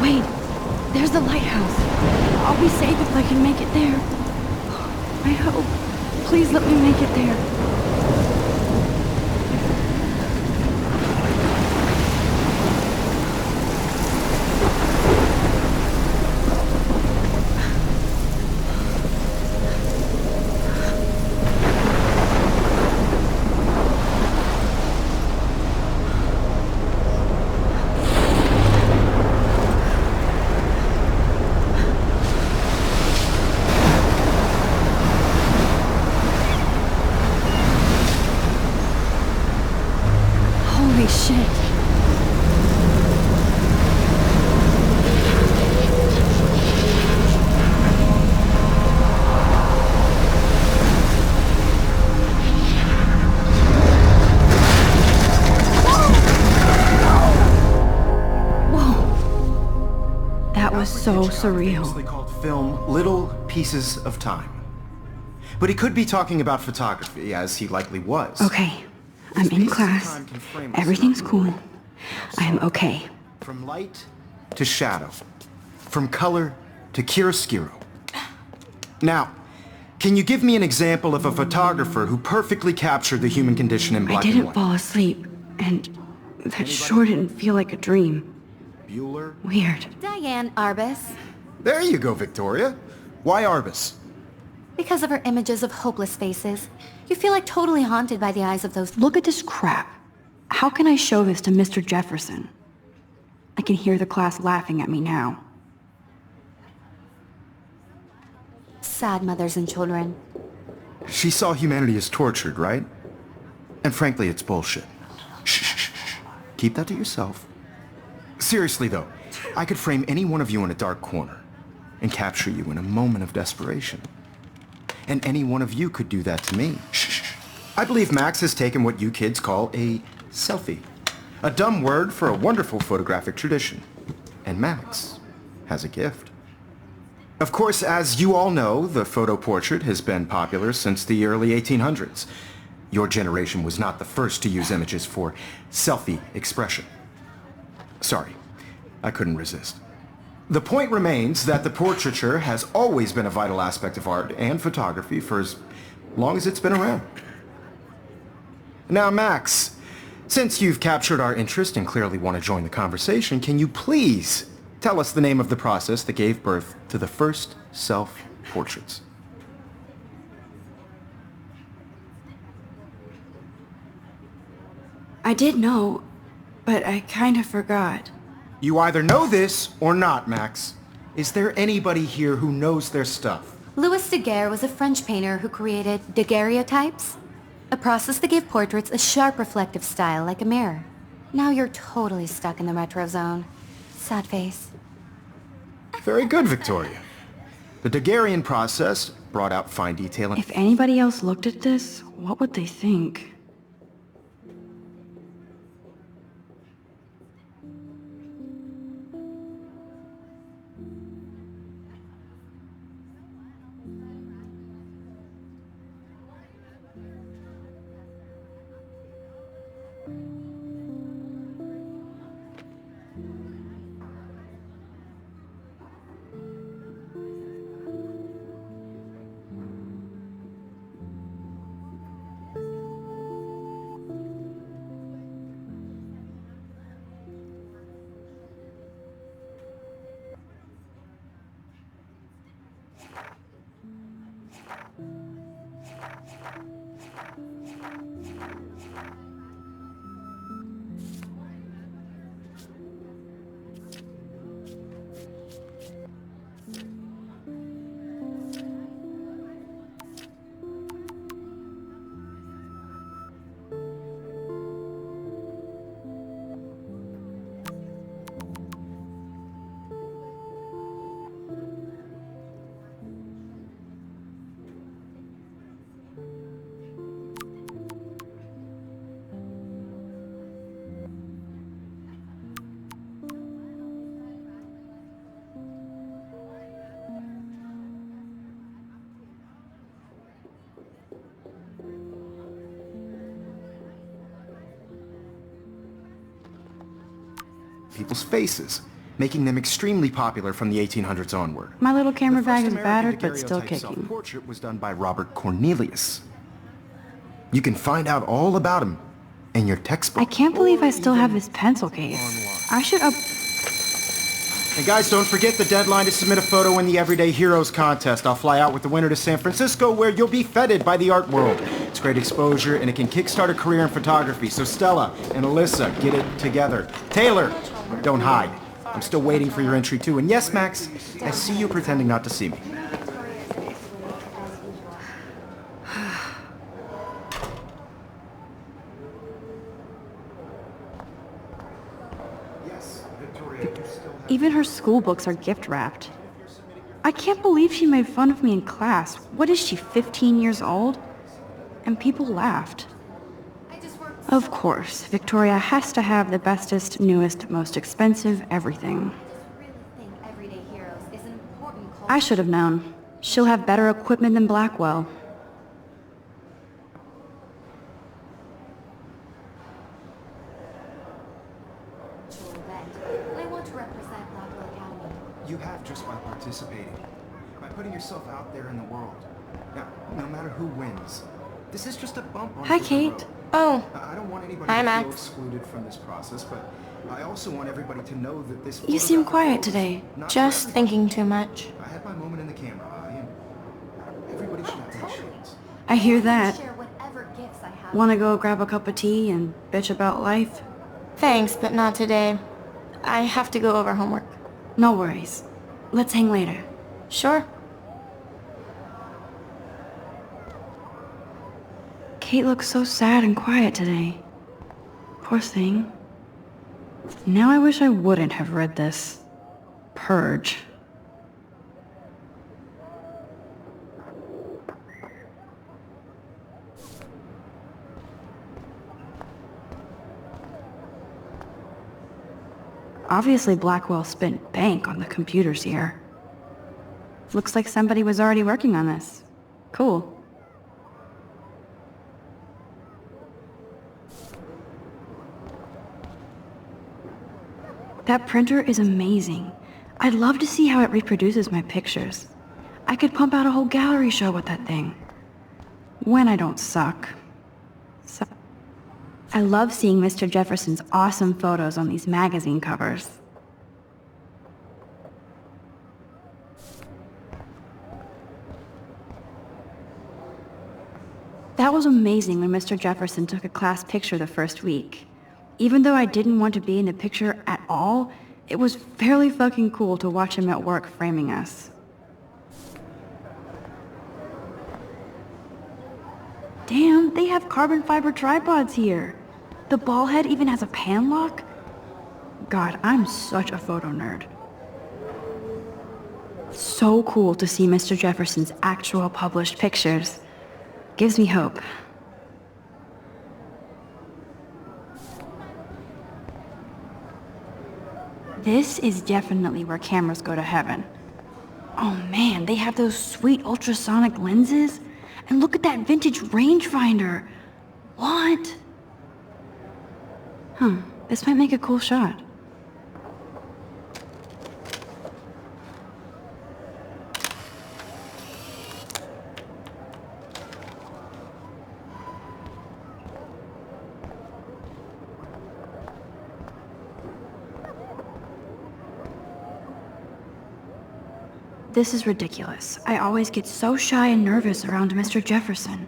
Wait, there's the lighthouse. I'll be safe if I can make it there. I hope. Please let me make it there. Holy shit. Whoa. That was so surreal. Famously called film Little Pieces of Time. But he could be talking about photography, as he likely was. Okay, I'm in class. Everything's cool. I'm okay. From light to shadow. From color to chiaroscuro. Now, can you give me an example of a photographer who perfectly captured the human condition in black I and didn't white? fall asleep, and that sure didn't feel like a dream. Bueller? Weird. Diane Arbus. There you go, Victoria. Why Arbus? Because of her images of hopeless faces, you feel like totally haunted by the eyes of those... Look at this crap. How can I show this to Mr. Jefferson? I can hear the class laughing at me now. sad mothers and children. She saw humanity as tortured, right? And frankly, it's bullshit. Shh, shh, shh, shh. Keep that to yourself. Seriously, though, I could frame any one of you in a dark corner and capture you in a moment of desperation. And any one of you could do that to me. Shh, shh, shh. I believe Max has taken what you kids call a selfie. A dumb word for a wonderful photographic tradition. And Max has a gift. Of course, as you all know, the photo portrait has been popular since the early 1800s. Your generation was not the first to use images for selfie expression. Sorry, I couldn't resist. The point remains that the portraiture has always been a vital aspect of art and photography for as long as it's been around. Now, Max, since you've captured our interest and clearly want to join the conversation, can you please tell us the name of the process that gave birth to the first self-portraits? I did know, but I kind of forgot. You either know this or not, Max. Is there anybody here who knows their stuff? Louis Daguerre was a French painter who created daguerreotypes, a process that gave portraits a sharp reflective style like a mirror. Now you're totally stuck in the retro zone. Sad face. Very good, Victoria. The Daguerrean process brought out fine detail and... If anybody else looked at this, what would they think? people's faces. making them extremely popular from the 1800s onward. My little camera The first bag is American battered, but still daguerreotype kicking. self-portrait was done by Robert Cornelius. You can find out all about him in your textbook. I can't believe I still have or this pencil case. online. I should up... And guys, don't forget the deadline to submit a photo in the Everyday Heroes contest. I'll fly out with the winner to San Francisco, where you'll be feted by the art world. It's great exposure, and it can kickstart a career in photography. So Stella and Alyssa, get it together. Taylor, don't hide. I'm still waiting for your entry too. And yes, Max, I see you pretending not to see me. Even her school books are gift-wrapped. I can't believe she made fun of me in class. What is she, 15 years old? And people laughed. Of course, Victoria has to have the bestest, newest, most expensive everything. I should have known. She'll have better equipment than Blackwell. You have just by participating, by putting yourself out there in the world. Now, no matter who wins, this is just a bump on Hi, the Kate. road. Oh, I don't want anybody Hi, to Max. feel excluded from this process, but I also want everybody to know that this. You seem photograph quiet is today. not for just everybody. thinking too much. I had my moment in the camera eye, and everybody should have their chance. I hear that. Wanna go grab a cup of tea and bitch about life? Thanks, but not today. I have to go over homework. No worries. Let's hang later. Sure. Kate looks so sad and quiet today. Poor thing. Now I wish I wouldn't have read this. Purge. Obviously Blackwell spent bank on the computers here. Looks like somebody was already working on this. Cool. That printer is amazing. I'd love to see how it reproduces my pictures. I could pump out a whole gallery show with that thing. When I don't suck. I love seeing Mr. Jefferson's awesome photos on these magazine covers. That was amazing when Mr. Jefferson took a class picture the first week. Even though I didn't want to be in the picture at all, it was fairly fucking cool to watch him at work framing us. Damn, they have carbon fiber tripods here. The ball head even has a pan lock. God, I'm such a photo nerd. So cool to see Mr. Jefferson's actual published pictures. Gives me hope. This is definitely where cameras go to heaven. Oh man, they have those sweet ultrasonic lenses. And look at that vintage rangefinder. What? Huh, this might make a cool shot. This is ridiculous. I always get so shy and nervous around Mr. Jefferson.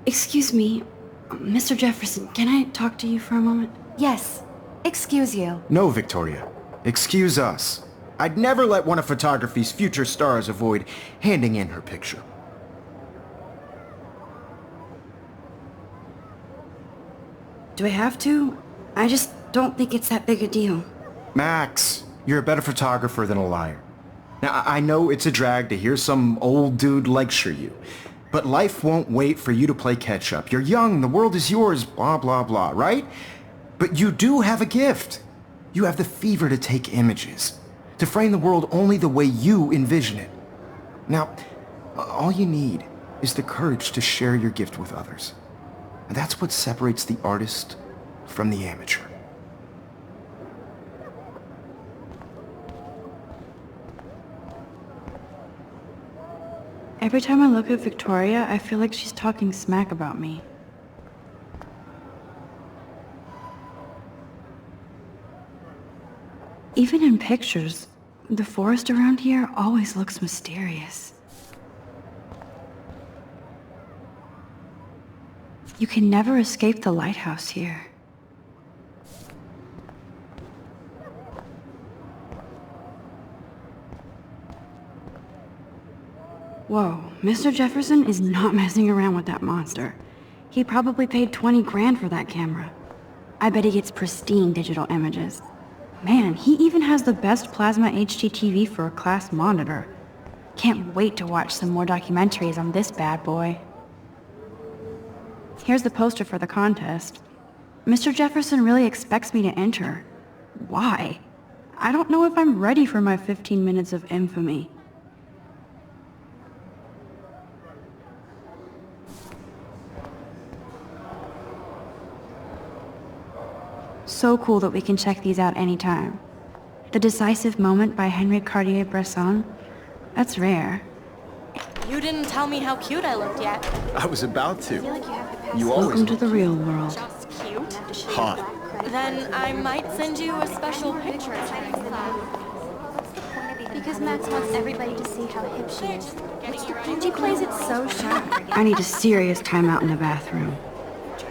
Excuse me, Mr. Jefferson, can I talk to you for a moment? Yes. Excuse you. No, Victoria. Excuse us. I'd never let one of photography's future stars avoid handing in her picture. Do I have to? I just don't think it's that big a deal. Max, you're a better photographer than a liar. Now, I know it's a drag to hear some old dude lecture you, but life won't wait for you to play catch-up. You're young, the world is yours, blah, blah, blah, right? But you do have a gift. You have the fever to take images, to frame the world only the way you envision it. Now, all you need is the courage to share your gift with others. And that's what separates the artist from the amateur. Every time I look at Victoria, I feel like she's talking smack about me. Even in pictures, the forest around here always looks mysterious. You can never escape the lighthouse here. Whoa, Mr. Jefferson is not messing around with that monster. He probably paid 20 grand for that camera. I bet he gets pristine digital images. Man, he even has the best plasma HDTV for a class monitor. Can't wait to watch some more documentaries on this bad boy. Here's the poster for the contest. Mr. Jefferson really expects me to enter. Why? I don't know if I'm ready for my 15 minutes of infamy. So cool that we can check these out anytime. The Decisive Moment by Henry Cartier-Bresson. That's rare. You didn't tell me how cute I looked yet. I was about to. You always Welcome to the real world. Just cute? hot. Then I might send you a special picture. Because Max wants everybody to see how hip she is. And she plays it so sharp. I need a serious timeout in the bathroom.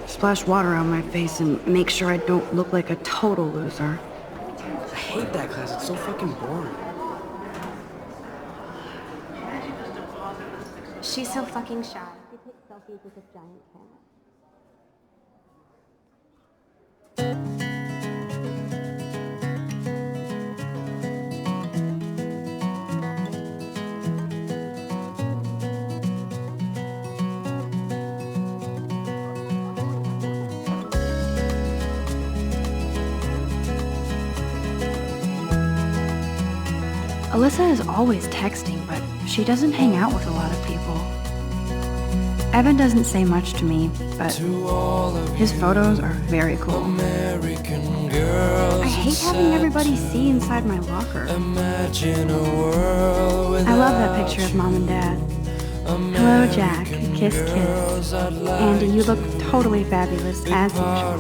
Splash water on my face and make sure I don't look like a total loser. I hate that class. It's so fucking boring. She's so fucking shy. She takes selfies with this giant camera. Alyssa is always texting, but she doesn't hang out with a lot of people. Evan doesn't say much to me, but his photos are very cool. I hate having everybody see inside my locker. I love that picture of Mom and Dad. Hello, Jack. Kiss, kiss. Andy, you look totally fabulous, as usual.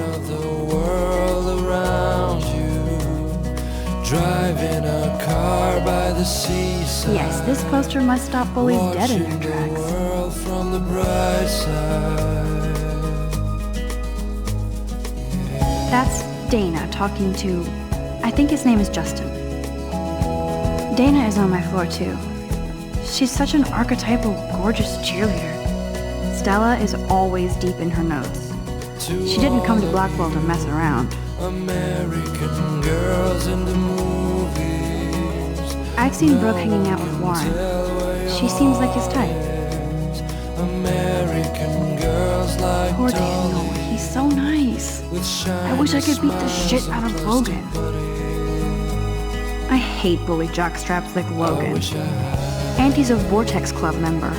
Driving a car by the seaside. Yes, this poster must stop bullies dead in their tracks. World from the bright side. That's Dana talking to, I think his name is Justin. Dana is on my floor too. She's such an archetypal, gorgeous cheerleader. Stella is always deep in her notes. She didn't come to Blackwell to mess around. American girls in the movies. I've seen Brooke hanging out with Warren. She seems like his type. American girls like Poor Daniel, he's so nice. I wish I could beat the shit out of Logan. I hate bully jockstraps like Logan. And he's a Vortex Club member.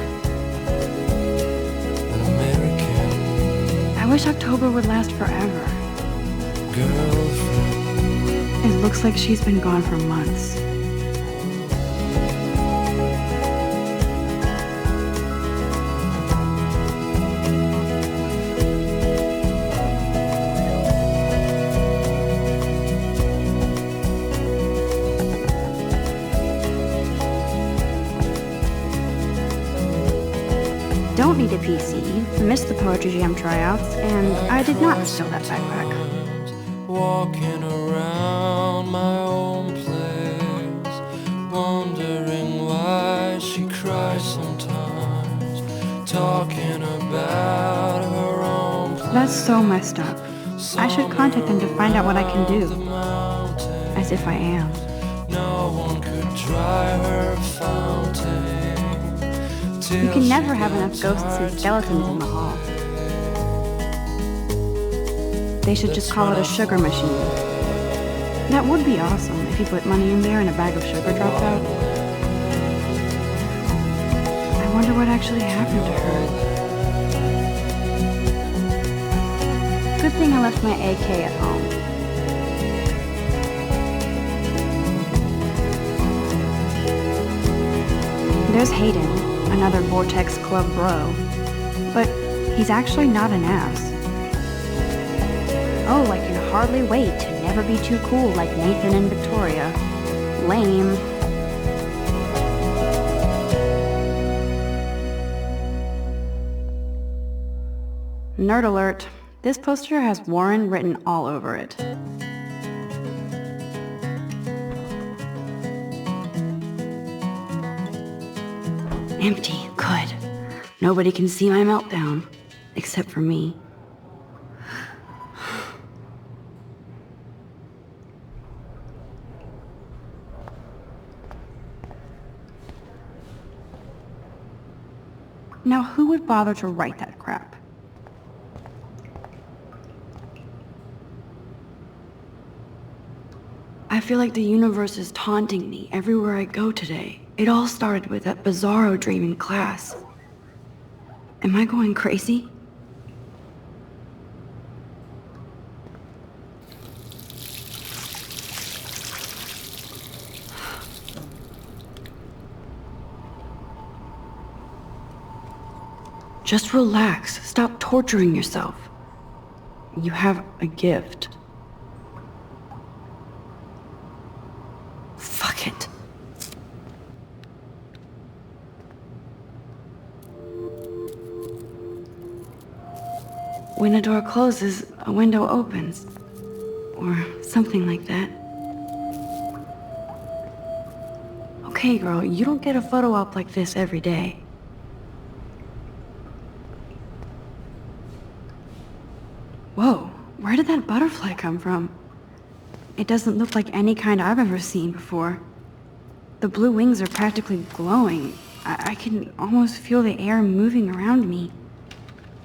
I wish October would last forever. Girlfriend. It looks like she's been gone for months. Don't need a PC, missed the Poetry Jam tryouts, and I did not steal that backpack. Walking around my own place, wondering why she cries sometimes, talking about her own place. That's so messed up. I should contact them to find out what I can do. As if I am. No one could dry her fountain. You can never have enough ghosts and skeletons in the hall. They should just call it a sugar machine. That would be awesome if you put money in there and a bag of sugar dropped out. I wonder what actually happened to her. Good thing I left my AK at home. There's Hayden. I another Vortex Club bro. But he's actually not an ass. Oh, I can hardly wait to never be too cool like Nathan and Victoria. Lame. Nerd alert. This poster has Warren written all over it. Empty. Good. Nobody can see my meltdown. Except for me. Now, who would bother to write that crap? I feel like the universe is taunting me everywhere I go today. It all started with that bizarro dream in class. Am I going crazy? Just relax. Stop torturing yourself. You have a gift. Fuck it. When a door closes, a window opens. Or something like that. Okay, girl, you don't get a photo op like this every day. Whoa, where did that butterfly come from? It doesn't look like any kind I've ever seen before. The blue wings are practically glowing. I can almost feel the air moving around me.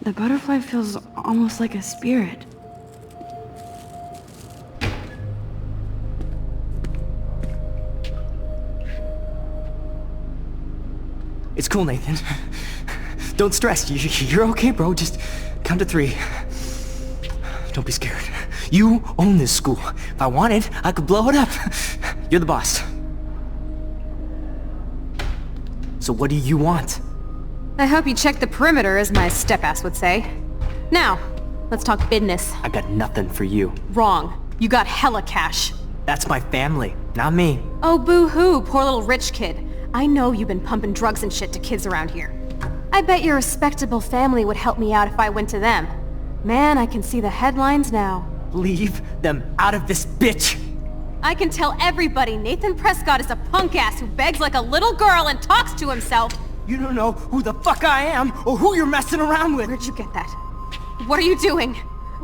The butterfly feels almost like a spirit. It's cool, Nathan. Don't stress. You're okay, bro. Just count to 3. Don't be scared. You own this school. If I wanted, I could blow it up. You're the boss. So what do you want? I hope you checked the perimeter, as my step-ass would say. Now, let's talk business. I got nothing for you. Wrong. You got hella cash. That's my family, not me. Oh, boo-hoo, poor little rich kid. I know you've been pumping drugs and shit to kids around here. I bet your respectable family would help me out if I went to them. Man, I can see the headlines now. Leave them out of this bitch! I can tell everybody Nathan Prescott is a punk ass who begs like a little girl and talks to himself. You don't know who the fuck I am or who you're messing around with. Where'd you get that? What are you doing?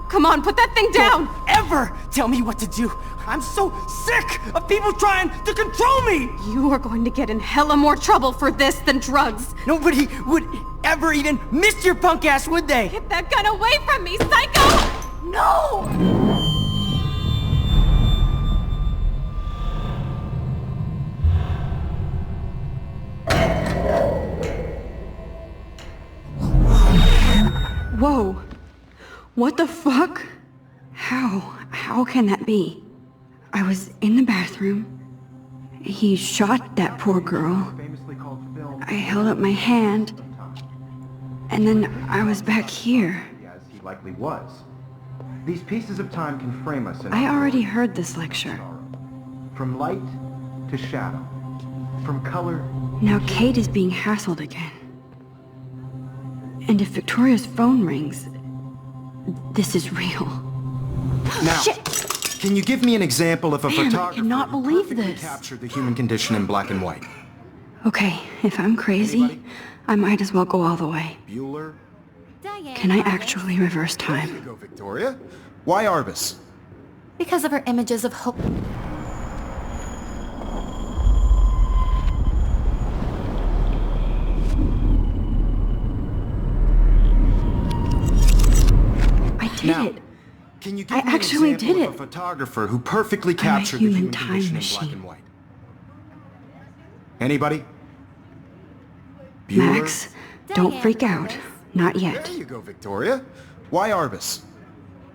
Come on, put that thing down! Don't ever tell me what to do! I'm so sick of people trying to control me! You are going to get in hella more trouble for this than drugs. Nobody would ever even miss your punk ass, would they? Get that gun away from me, psycho! No! Whoa. What the fuck? How can that be? I was in the bathroom. He shot that poor girl. I held up my hand. And then I was back here. As he likely was. These pieces of time can frame us in I already heard this lecture. from light to shadow, from color. Now Kate is being hassled again. And if Victoria's phone rings, this is real. Now, Shit! can you give me an example of a Man, I photographer cannot who believe perfectly this. captured the human condition in black and white? Okay, if I'm crazy, Anybody? I might as well go all the way. Bueller? Can I actually reverse There you time? go, Victoria. Why Arbus? Because of her images of hope. I did Now, it. Can you give I me an actually example did of it. a photographer who perfectly I'm a captured the human human time condition in black machine. and white? Anybody? Bueller? Max, don't freak out. Not yet. There you go, Victoria. Why Arbus?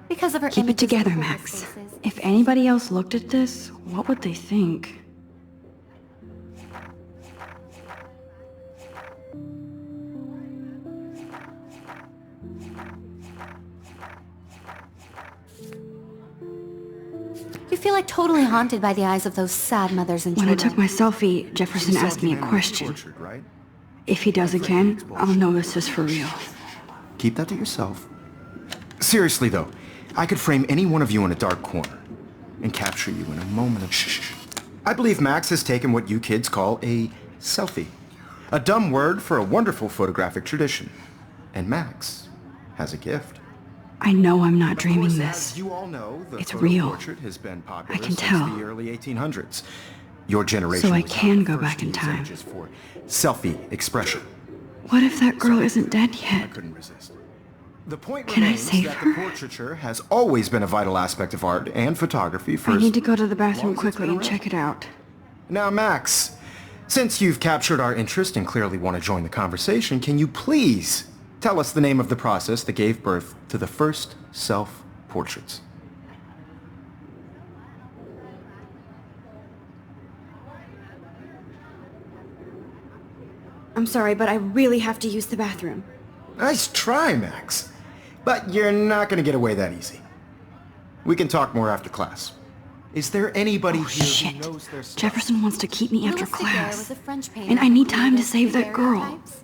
Because of her Keep it images of together, homeless Max. faces. If anybody else looked at this, what would they think? feel like totally haunted by the eyes of those sad mothers and When I children. took my selfie, Jefferson She saw asked me a humanity is question. tortured, right? If he does again, I'll know this is for real. Keep that to yourself. Seriously, though, I could frame any one of you in a dark corner and capture you in a moment of shh. I believe Max has taken what you kids call a selfie. A dumb word for a wonderful photographic tradition. And Max has a gift. I know I'm not Of dreaming course, this. as you all know, the It's photo real. portrait has been popular I can since tell. the early 1800s. Your generation So I was not can the go first back to in use time. images for selfie expression. What if that girl isn't dead I yet? couldn't resist. The point Can I remains save that her? the portraiture has always been a vital aspect of art and photography for I as need to go to the long bathroom as it's quickly been and around. check it out. Now, Max, since you've captured our interest and clearly want to join the conversation, can you please tell us the name of the process that gave birth to the first self-portraits? I'm sorry, but I really have to use the bathroom. Nice try, Max. But you're not going to get away that easy. We can talk more after class. Is there anybody Oh, here shit. who knows their stuff? Jefferson wants to keep me after Louis Daguerre was class. a French painter And I who need time to created save that girl. daguerreotypes,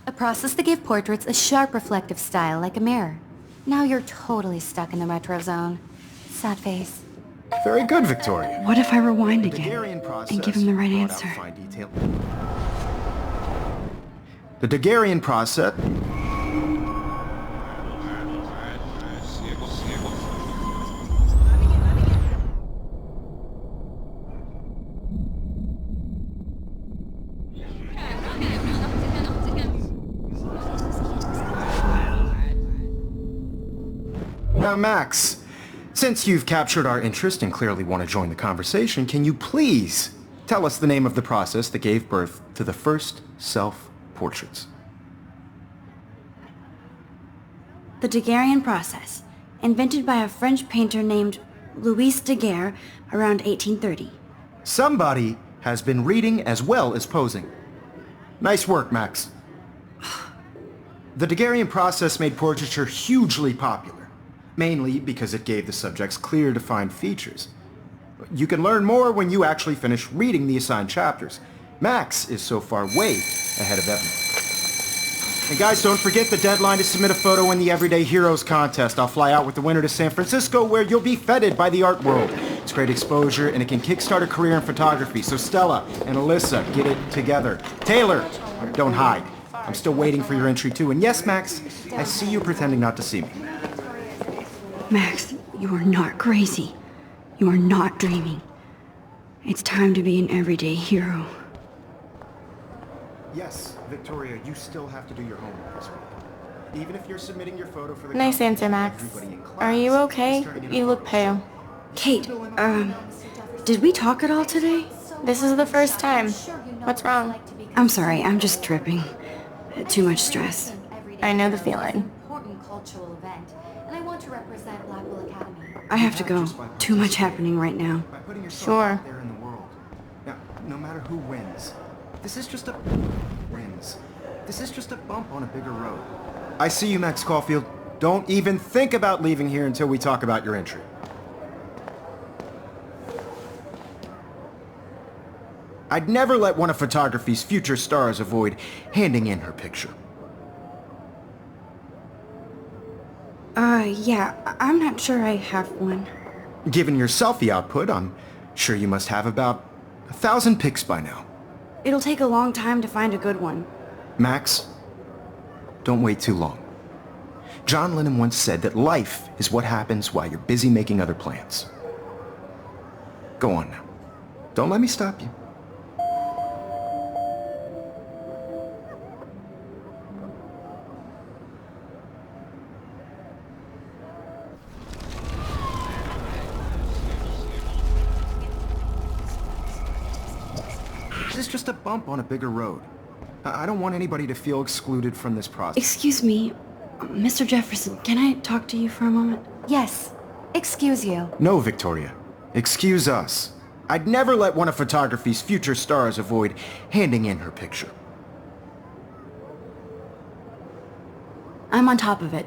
a process that gave portraits a sharp reflective style like a mirror. Now you're totally stuck in the retro zone. Sad face. Very good, Victoria. What if I rewind The again Daguerrean process and give him the right brought out answer? fine detail. The Daguerrean process... Now, Max, since you've captured our interest and clearly want to join the conversation, can you please tell us the name of the process that gave birth to the first self-portraits? The Daguerrean process, invented by a French painter named Louis Daguerre around 1830. Somebody has been reading as well as posing. Nice work, Max. The Daguerrean process made portraiture hugely popular, mainly because it gave the subjects clear, defined features. You can learn more when you actually finish reading the assigned chapters. Max is so far way ahead of everyone. And guys, don't forget the deadline to submit a photo in the Everyday Heroes contest. I'll fly out with the winner to San Francisco, where you'll be feted by the art world. It's great exposure, and it can kickstart a career in photography. So Stella and Alyssa, get it together. Taylor, don't hide. I'm still waiting for your entry too. And yes, Max, I see you pretending not to see me. Max, you are not crazy. You are not dreaming. It's time to be an everyday hero. Yes, Victoria, you still have to do your homework this week. Even if you're submitting your photo for the Nice answer, competition, Max. everybody in class Are you is okay? turning in You a look photo. pale. Kate, did we talk at all today? This is the first time. What's wrong? I'm sorry, I'm just tripping. Too much stress. I know the feeling. Important cultural event, and I want to represent Blackwell Academy. I have to go. Too much happening right now. By putting yourself Sure. out there in the world. Now, no matter who wins, this is just a bump on a bigger road. I see you, Max Caulfield. Don't even think about leaving here until we talk about your entry. I'd never let one of photography's future stars avoid handing in her picture. Yeah, I'm not sure I have one. Given your selfie output, I'm sure you must have about 1,000 pics by now. It'll take a long time to find a good one. Max, don't wait too long. John Lennon once said that life is what happens while you're busy making other plans. Go on now. Don't let me stop you. This is just a bump on a bigger road. I don't want anybody to feel excluded from this process. Excuse me, Mr. Jefferson, can I talk to you for a moment? Yes. Excuse you. No, Victoria. Excuse us. I'd never let one of photography's future stars avoid handing in her picture. I'm on top of it.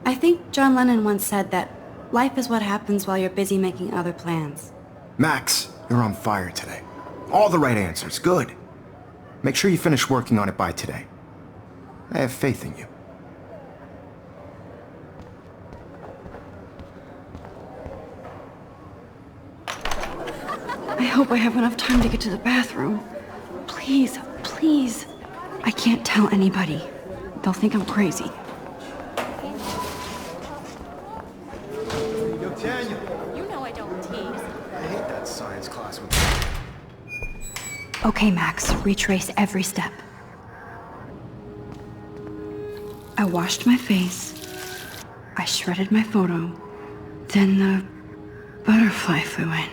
I think John Lennon once said that Life is what happens while you're busy making other plans. Max, you're on fire today. All the right answers, good. Make sure you finish working on it by today. I have faith in you. I hope I have enough time to get to the bathroom. Please, please. I can't tell anybody. They'll think I'm crazy. Yo, Daniel. You know I don't tease. I hate that science class with... Okay, Max, retrace every step. I washed my face. I shredded my photo. Then the butterfly flew in.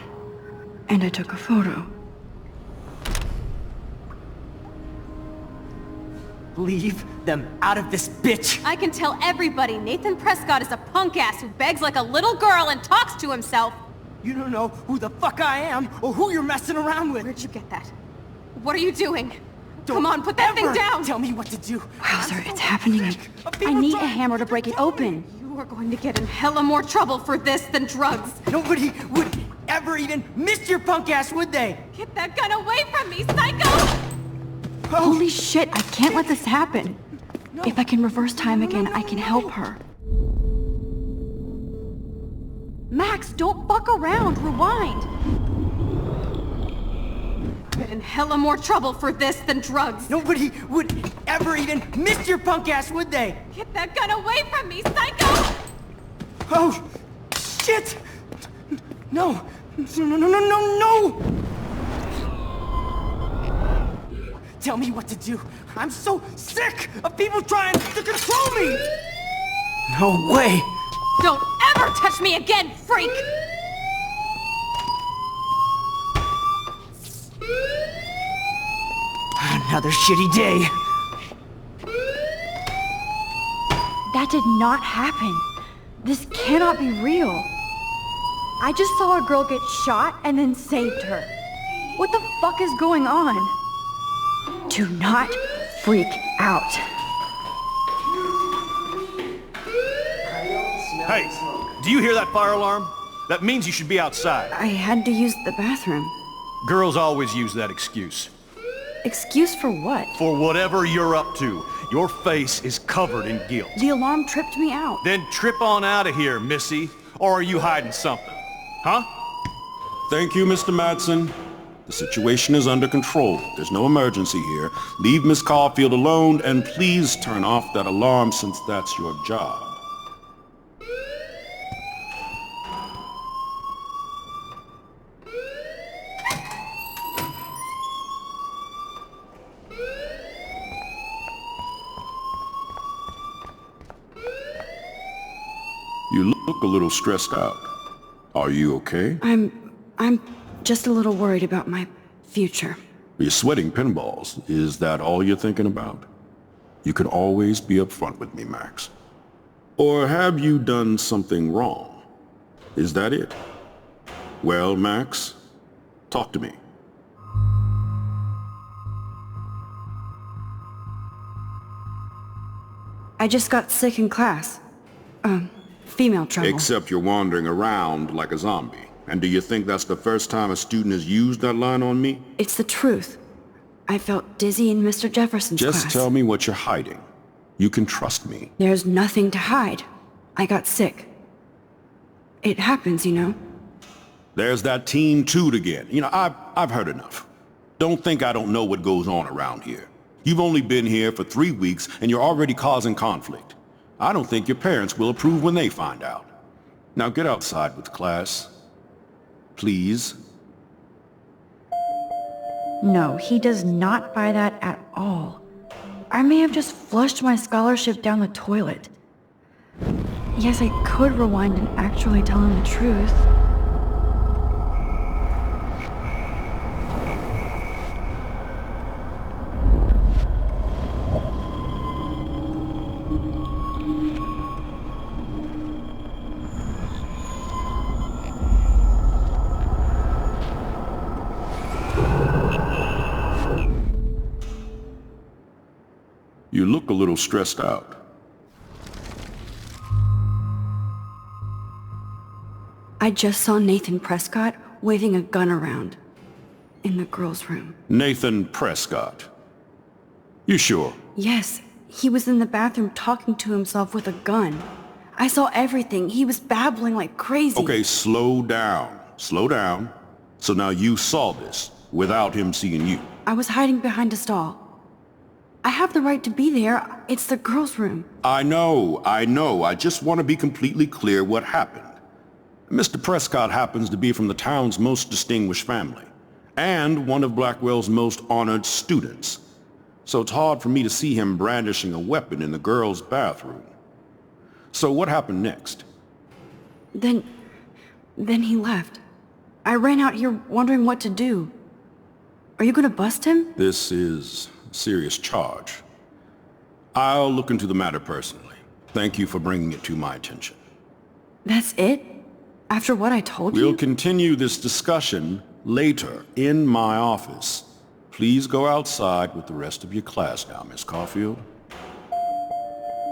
And I took a photo. Leave them out of this bitch! I can tell everybody Nathan Prescott is a punk ass who begs like a little girl and talks to himself. You don't know who the fuck I am or who you're messing around with. Where'd you get that? What are you doing? Don't Come on, put that thing ever down! Tell me what to do. Wowzer, it's happening. I need a hammer to break it open. You are going to get in hella more trouble for this than drugs. Nobody would ever even miss your punk ass, would they? Get that gun away from me, psycho! Holy shit, I can't let this happen. If I can reverse time again, I can help her. Max, don't fuck around. Rewind. Get in hella more trouble for this than drugs. Nobody would ever even miss your punk ass, would they? Get that gun away from me, psycho! Oh, shit! No, no! Tell me what to do. I'm so sick of people trying to control me! No way! Don't ever touch me again, freak! Another shitty day. That did not happen. This cannot be real. I just saw a girl get shot and then saved her. What the fuck is going on? Do not freak out. Hey, do you hear that fire alarm? That means you should be outside. I had to use the bathroom. Girls always use that excuse. Excuse for what? For whatever you're up to, your face is covered in guilt. The alarm tripped me out. Then trip on out of here, missy. Or are you hiding something? Huh? Thank you, Mr. Madsen. The situation is under control. There's no emergency here. Leave Miss Caulfield alone, and please turn off that alarm since that's your job. You look a little stressed out. Are you okay? I'm just a little worried about my future. You're sweating pinballs. Is that all you're thinking about? You can always be upfront with me, Max. Or have you done something wrong? Is that it? Well, Max, talk to me. I just got sick in class. Female trouble. Except you're wandering around like a zombie. And do you think that's the first time a student has used that line on me? It's the truth. I felt dizzy in Mr. Jefferson's class. Just tell me what you're hiding. You can trust me. There's nothing to hide. I got sick. It happens, you know. There's that teen toot again. You know, I've heard enough. Don't think I don't know what goes on around here. You've only been here for 3 weeks and you're already causing conflict. I don't think your parents will approve when they find out. Now get outside with class. Please. No, he does not buy that at all. I may have just flushed my scholarship down the toilet. Yes, I could rewind and actually tell him the truth. You look a little stressed out. I just saw Nathan Prescott waving a gun around in the girls' room. Nathan Prescott. You sure? Yes, he was in the bathroom talking to himself with a gun. I saw everything. He was babbling like crazy. Okay, slow down. Slow down. So now you saw this without him seeing you. I was hiding behind a stall. I have the right to be there. It's the girls' room. I know. I just want to be completely clear what happened. Mr. Prescott happens to be from the town's most distinguished family, and one of Blackwell's most honored students. So it's hard for me to see him brandishing a weapon in the girls' bathroom. So what happened next? Then he left. I ran out here wondering what to do. Are you gonna bust him? This is a serious charge. I'll look into the matter personally. Thank you for bringing it to my attention. That's it? After what I told you? We'll continue this discussion later in my office. Please go outside with the rest of your class now, Miss Caulfield.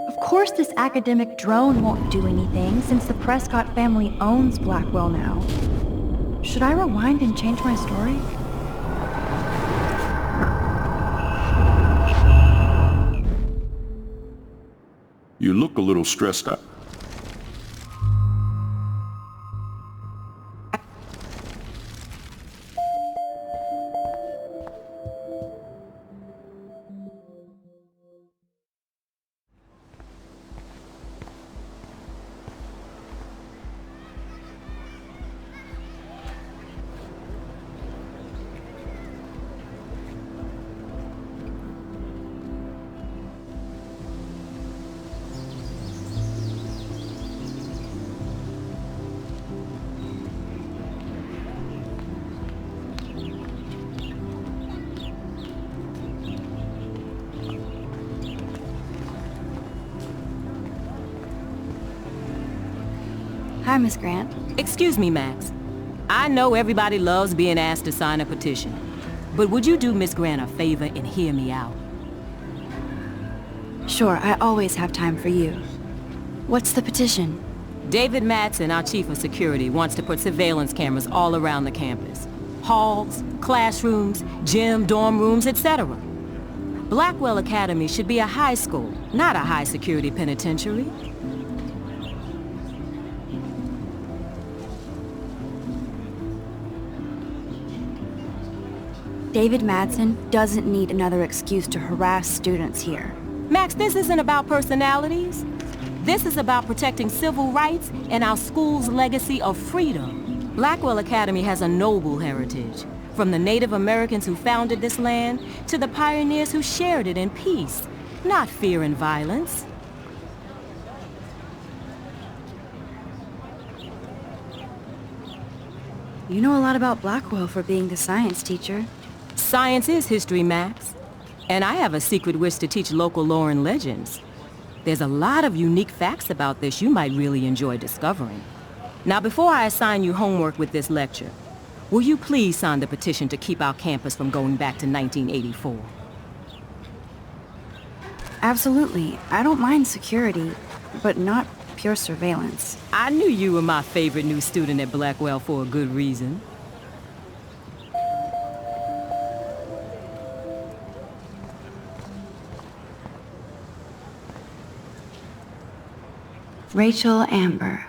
Of course this academic drone won't do anything since the Prescott family owns Blackwell now. Should I rewind and change my story? You look a little stressed out. Hi, Miss Grant. Excuse me, Max. I know everybody loves being asked to sign a petition, but would you do Miss Grant a favor and hear me out? Sure, I always have time for you. What's the petition? David Madsen, our chief of security, wants to put surveillance cameras all around the campus. Halls, classrooms, gym, dorm rooms, etc. Blackwell Academy should be a high school, not a high-security penitentiary. David Madsen doesn't need another excuse to harass students here. Max, this isn't about personalities. This is about protecting civil rights and our school's legacy of freedom. Blackwell Academy has a noble heritage, from the Native Americans who founded this land to the pioneers who shared it in peace, not fear and violence. You know a lot about Blackwell for being the science teacher. Science is history, Max. And I have a secret wish to teach local lore and legends. There's a lot of unique facts about this you might really enjoy discovering. Now, before I assign you homework with this lecture, will you please sign the petition to keep our campus from going back to 1984? Absolutely. I don't mind security, but not pure surveillance. I knew you were my favorite new student at Blackwell for a good reason. Rachel Amber.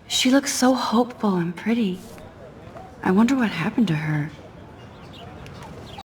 She looks so hopeful and pretty. I wonder what happened to her.